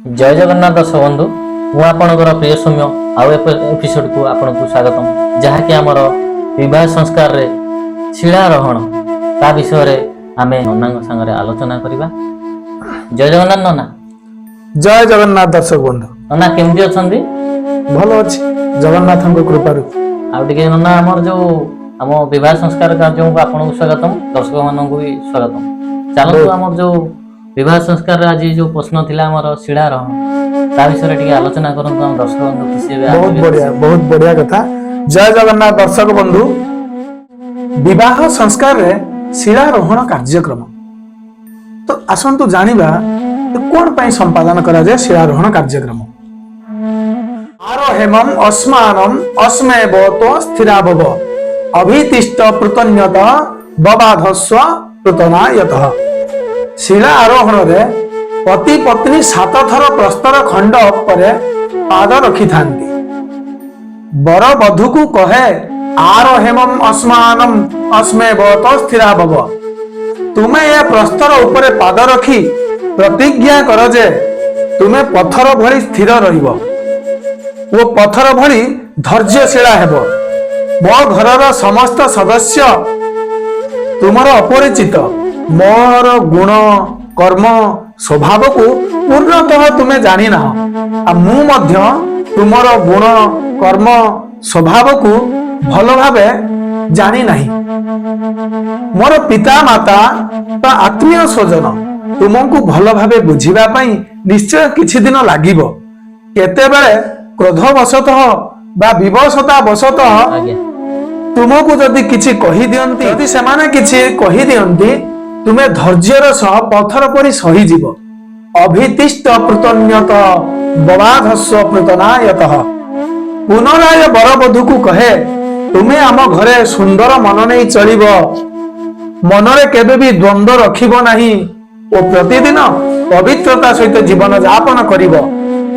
जय जगन्नाथ दर्शक बंधु मु आपणकर प्रिय सौम्य आउ एपिसोड को आपको स्वागतम जहाँकि आमर विवाह संस्कार रे शिलारोहण ता विषय रे आमे नन्ना संगे आलोचना करबा। जय जगन्नाथ नन्ना। जय जगन्नाथ दर्शक बंधु। नन्ना केमती अछंदी? भलो अछि जगन्नाथ कृपा रू। आउ टिके नन्ना हमर जो आम विवाह संस्कार कार्यक्रम को आपको स्वागतम, दर्शक मानन को भी स्वागतम। चलो हमर जो विवाह संस्कार आज जो प्रश्न थिला हमर शिलारोहण ता विषय रे टिके आलोचना करन हम दर्शक बंधु खुशी हेबे। बहुत बढ़िया कथा। जय जगन्नाथ दर्शक बंधु। विवाह संस्कार रे शिलारोहण कार्यक्रम तो आसंतु जानिबा तो कोन पई संपादन करा जाय शिलारोहण कार्यक्रम। आरोहेमं अस्मानम अस्मे बतो स्थिराभव अभितिष्ठ पृतन्यत बबाधस्व पृतनायतः। शिला आरोहण रे पति पत्नी 7 थर प्रस्तर खंड पर पाद रखी थांती। बर बधु को कहे आरोहेमं अस्मानम अस्मे बतो स्थिराभव। तुमे ये प्रस्तर ऊपर पाद रखी प्रतिज्ञा कर जे तुमे पत्थर भली स्थिर रहिबो, वो पत्थर भली धैर्यशीला हेबो। मो घरर समस्त सदस्य तुमर अपरिचित, मोर गुण कर्म स्वभाव को पूर्णतः तुमे जानी ना। मु मध्य तुमर गुण कर्म स्वभाव को भल भावे जानी नहीं। मोर पिता माता ता आत्मीय स्वजन तुमको भल भावे बुझिबा पई निश्चय किछि दिन लागिबो। केतेबेले क्रोधवशतः बा विवशता वशतः तुमको जदि किछि कहि दियंती, यदि सेमाने किछि कहि दियंती तुमे धैर्यर सह पत्थर परि सही जीव। अभितिष्ठ पृतन्यत बबाधस्व पृतनायतः। पुनराय बरबधु को कहे तुमे आम घरे सुंदर मन नहीं चलिब, मनरे केबे भी द्वंद्व रखिब नहीं ओ प्रतिदिन पवित्रता सहित जीवन यापन करिब।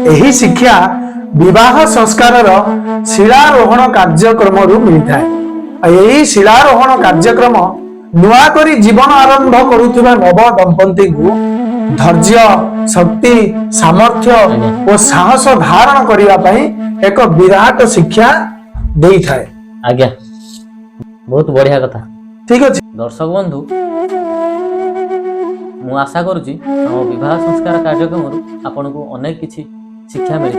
एही शिक्षा विवाह संस्कार शिलारोहण कार्यक्रम रु मिलता है। यही शिलारोहण कार्यक्रम नुआ करी जीवन आरंभ करुवा नव दंपति को धैर्य शक्ति सामर्थ्य और साहस धारण करने एक विराट शिक्षा दे थाए। आज्ञा बहुत बढ़िया कथा। ठीक अच्छे दर्शक बंधु, मु आशा करुच्ची हम विवाह संस्कार कार्यक्रम आपन को अनेक किछि शिक्षा मिली।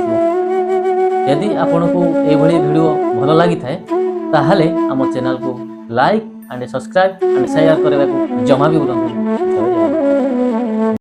यदि आपन को ये वीडियो भल लगी थाए ताहले आम चैनल को like and subscribe and share करने को जमा भी भूलु।